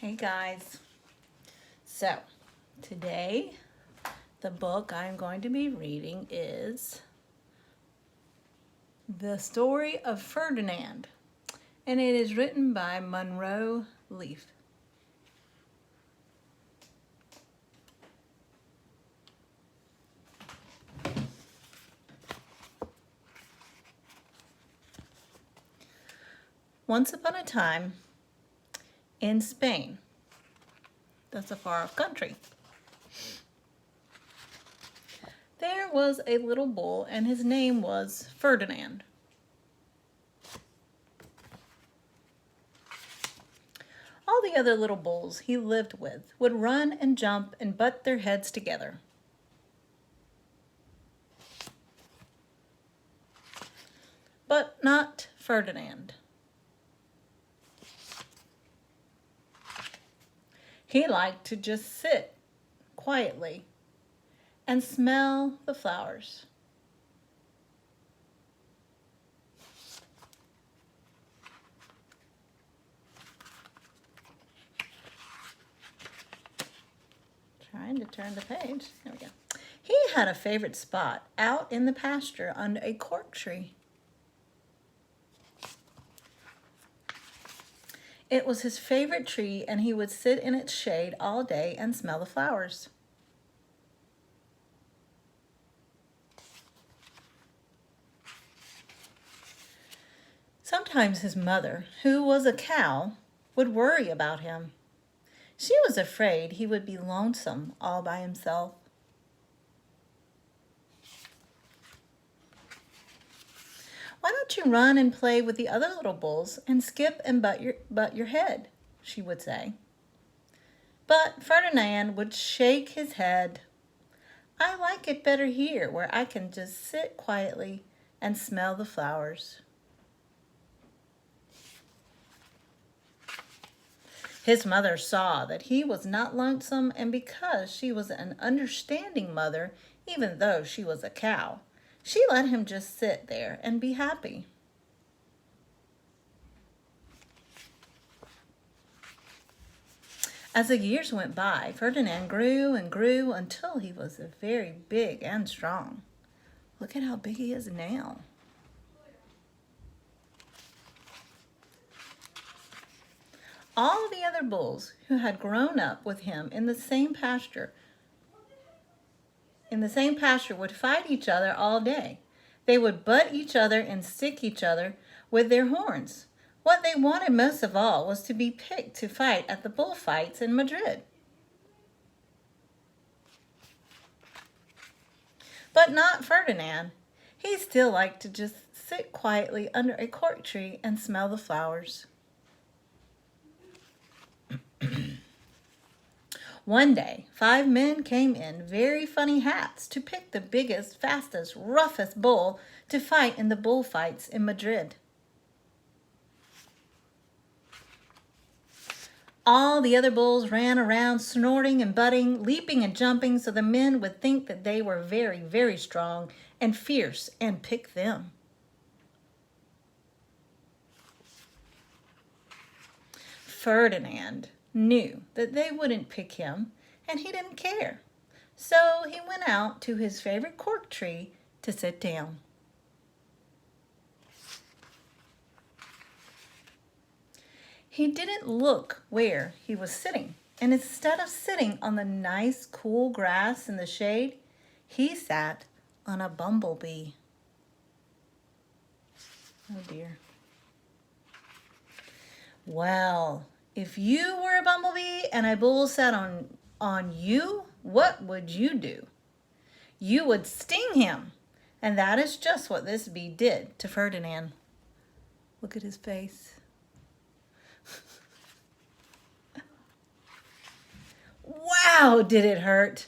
Hey guys, so today the book I'm going to be reading is The Story of Ferdinand, and it is written by Monroe Leaf. Once upon a time in Spain, that's a far off country, there was a little bull and his name was Ferdinand. All the other little bulls he lived with would run and jump and butt their heads together. But not Ferdinand. He liked to just sit quietly and smell the flowers. Trying to turn the page. There we go. He had a favorite spot out in the pasture under a cork tree. It was his favorite tree, and he would sit in its shade all day and smell the flowers. Sometimes his mother, who was a cow, would worry about him. She was afraid he would be lonesome all by himself. "Why don't you run and play with the other little bulls and skip and butt your head?" she would say. But Ferdinand would shake his head. "I like it better here, where I can just sit quietly and smell the flowers." His mother saw that he was not lonesome, and because she was an understanding mother, even though she was a cow, she let him just sit there and be happy. As the years went by, Ferdinand grew and grew until he was very big and strong. Look at how big he is now. All the other bulls who had grown up with him in the same pasture would fight each other all day. They would butt each other and stick each other with their horns. What they wanted most of all was to be picked to fight at the bullfights in Madrid. But not Ferdinand. He still liked to just sit quietly under a cork tree and smell the flowers. One day, 5 men came in very funny hats to pick the biggest, fastest, roughest bull to fight in the bullfights in Madrid. All the other bulls ran around snorting and butting, leaping and jumping, so the men would think that they were very, very strong and fierce and pick them. Ferdinand knew that they wouldn't pick him, and he didn't care. So he went out to his favorite cork tree to sit down. He didn't look where he was sitting, and instead of sitting on the nice cool grass in the shade, he sat on a bumblebee. Oh dear. Well, if you were a bumblebee and a bull sat on you, what would you do? You would sting him. And that is just what this bee did to Ferdinand. Look at his face. Wow, did it hurt?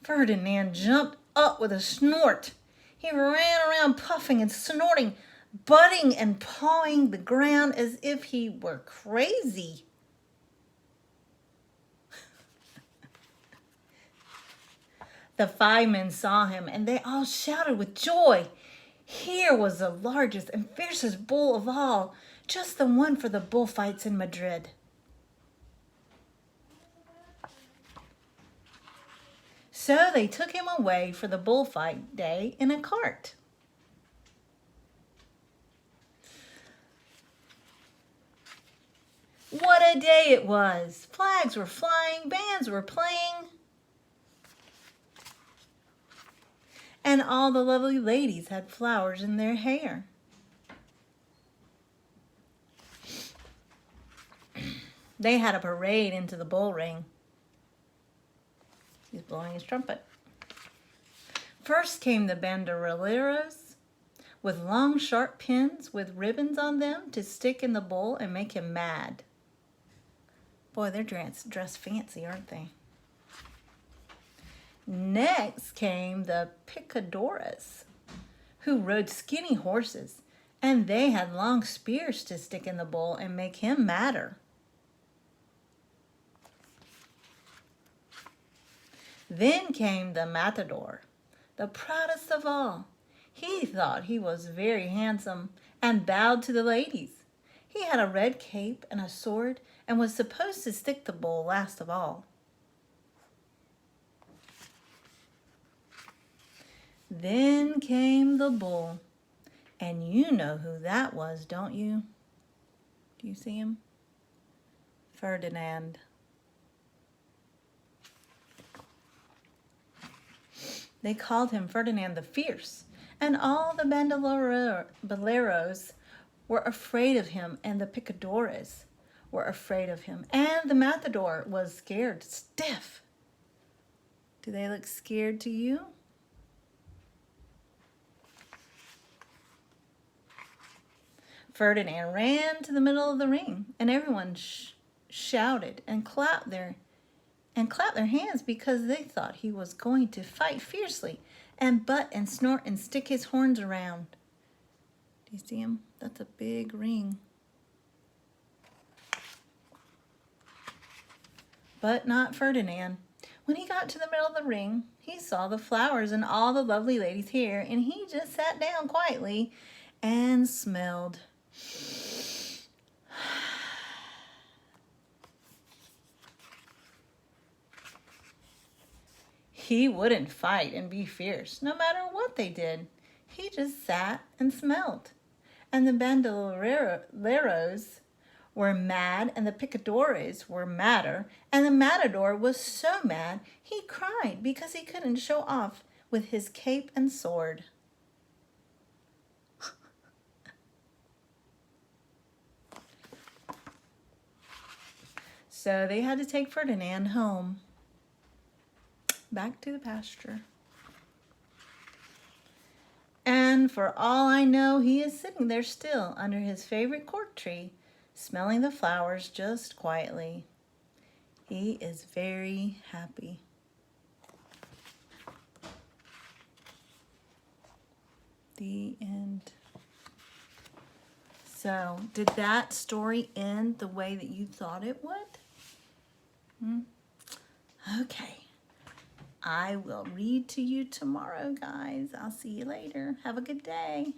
Ferdinand jumped up with a snort. He ran around puffing and snorting, butting and pawing the ground as if he were crazy. The 5 men saw him, and they all shouted with joy. Here was the largest and fiercest bull of all, just the one for the bullfights in Madrid. So they took him away for the bullfight day in a cart. What a day it was! Flags were flying, bands were playing, and all the lovely ladies had flowers in their hair. They had a parade into the bull ring. He's blowing his trumpet. First came the banderilleros with long sharp pins with ribbons on them to stick in the bull and make him mad. Boy, they're dressed fancy, aren't they? Next came the picadores, who rode skinny horses, and they had long spears to stick in the bull and make him madder. Then came the matador, the proudest of all. He thought he was very handsome and bowed to the ladies. He had a red cape and a sword and was supposed to stick the bull last of all. Then came the bull, and you know who that was, don't you? Do you see him? Ferdinand. They called him Ferdinand the Fierce, and all the bandoleros were afraid of him, and the picadores were afraid of him, and the matador was scared stiff. Do they look scared to you? Ferdinand ran to the middle of the ring, and everyone shouted and clapped their hands because they thought he was going to fight fiercely and butt and snort and stick his horns around. Do you see him? That's a big ring. But not Ferdinand. When he got to the middle of the ring, he saw the flowers and all the lovely ladies here, and he just sat down quietly and smelled. He wouldn't fight and be fierce, no matter what they did. He just sat and smelled. And the bandoleros were mad, and the picadores were madder, and the matador was so mad he cried because he couldn't show off with his cape and sword. So they had to take Ferdinand home, back to the pasture. And for all I know, he is sitting there still under his favorite cork tree, smelling the flowers just quietly. He is very happy. The end. So, did that story end the way that you thought it would? Okay. I will read to you tomorrow, guys. I'll see you later. Have a good day.